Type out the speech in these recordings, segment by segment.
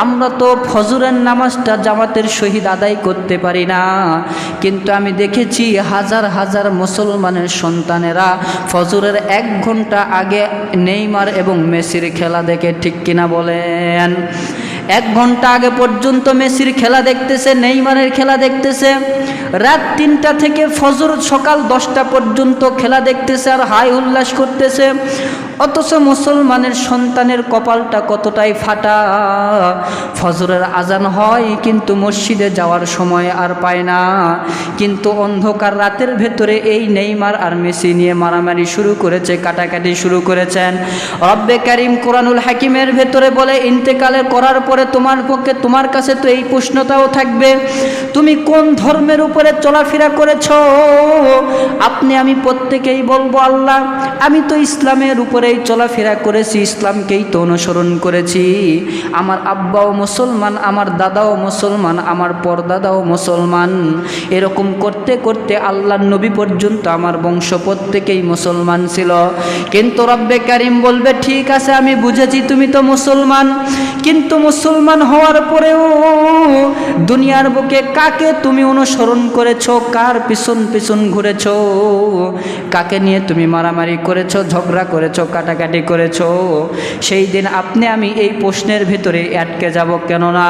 আমরা তো ফজরের নামাজটা জামাতের সহিত আদায় করতে পারি না, কিন্তু আমি দেখেছি হাজার হাজার মুসলমানের সন্তানেরা ফজরের 1 ঘন্টা আগে নেইমার এবং মেসির খেলা দেখে, ঠিক কিনা বলেন? 1 ঘন্টা আগে পর্যন্ত মেসির খেলা দেখতেছে, নেইমারের খেলা দেখতেছে, রাত 3টা থেকে ফজর সকাল 10টা পর্যন্ত খেলা দেখতেছে আর হাই উল্লাস করতেছে। অথচ মুসলমানের সন্তানের কপালটা কতটাই ফাটা, ফজরের আজান হয় কিন্তু মসজিদে যাওয়ার সময় আর পায় না। কিন্তু অন্ধকার রাতের ভেতরে এই নেইমার আর মেসি নিয়ে মারামারি শুরু করেছে, কাটাকাটি শুরু করেছেন। রব্বে কারিম কোরআনুল হাকিমের ভেতরে বলে, ইন্তেকালের করার পরে তোমার কাছে তো এই প্রশ্নটাও থাকবে, তুমি কোন ধর্মের উপরে চলাফেরা করেছ? আমি প্রত্যেকেই বলবো, আল্লাহ আমি তো ইসলামের উপরেই চলাফেরা করেছি, ইসলামকেই তো অনুসরণ করেছি। আমার আব্বাও মুসলমান, আমার দাদাও মুসলমান, আমার পরদাদাও মুসলমান। এরকম করতে করতে আল্লাহর নবী পর্যন্ত আমার বংশ প্রত্যেকেই মুসলমান ছিল। কিন্তু রব্বে কারিম বলবে, ঠিক আছে আমি বুঝেছি তুমি তো মুসলমান, কিন্তু মুসলমান হওয়ার পরেও দুনিয়ার বুকে কাকে তুমি অনুসরণ করেছো, কার পিছন পিছন ঘুরেছো, কাকে নিয়ে তুমি মারামারি করেছো, ঝগড়া করেছো, কাটাকাটি করেছো? সেই দিন আমি এই প্রশ্নের ভিতরে আটকে যাব। কেননা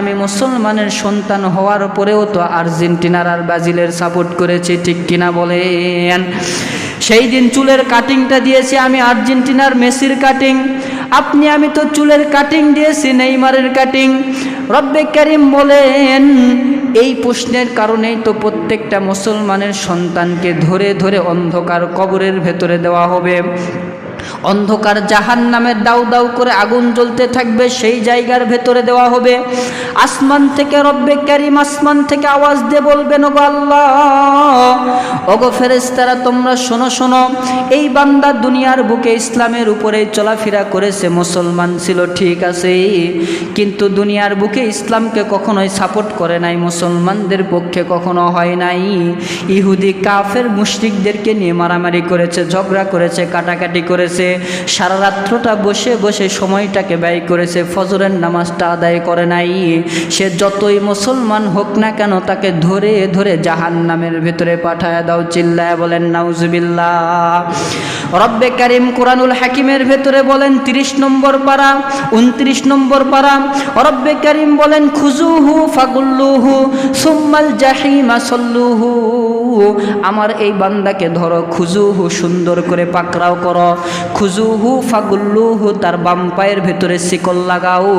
আমি মুসলমানের সন্তান হওয়ার পরেও তো আর্জেন্টিনার আর ব্রাজিলের সাপোর্ট করেছি, ঠিক কিনা বলেন? সেই দিন চুলের কাটিংটা দিয়েছি আমি আর্জেন্টিনার মেসির কাটিং, আমি তো চুলের কাটিং দিয়েছি নেইমারের কাটিং। রব্বে কারিম বলেন, এই প্রশ্নের কারণেই তো প্রত্যেকটা মুসলমানের সন্তানকে ধরে ধরে অন্ধকার কবরের ভেতরে দেওয়া হবে। অন্ধকার জাহান্নামের দাউ দাউ করে আগুন জ্বলতে থাকবে, সেই জায়গার ভেতরে দেওয়া হবে। আসমান থেকে রব্বে কারিম আসমান থেকে আওয়াজ দিয়ে বলবেন, ওগো আল্লাহ, ওগো ফেরেশতারা, তোমরা শোনো শোনো, এই বান্দা দুনিয়ার বুকে ইসলামের উপরে চলাফেরা করেছে, মুসলমান ছিল ঠিক আছে, কিন্তু দুনিয়ার বুকে ইসলামকে কখনোই সাপোর্ট করে নাই, মুসলমানদের পক্ষে কখনো হয় নাই। ইহুদি কাফের মুশরিকদেরকে নিয়ে মারামারি করেছে, ঝগড়া করেছে, কাটাকাটি করেছে, সারা রাত্রটা বসে বসে সময়টাকে ব্যয় করেছে, ফজরের নামাজটা আদায় করে নাই। সে যতই মুসলমান হোক না কেন, তাকে ধরে ধরে জাহান্নামের ভেতরে পাঠায় দাও। চিল্লায় বলেন নাউজুবিল্লাহ। রব্বে কারিম কোরআনুল হাকিমের ভেতরে বলেন, 30 নম্বর পারা 29 নম্বর পারা, রব্বে কারিম বলেন, খুজুহু ফাগুল্লুহু সুম্মাল জাহিমা সল্লুহু। আমার এই বান্দাকে ধরো, খুজুহু সুন্দর করে পাকড়াও করো, খুজুহু ফাগুল্লুহু তার বাম পায়ের ভেতরে শিকল লাগাও,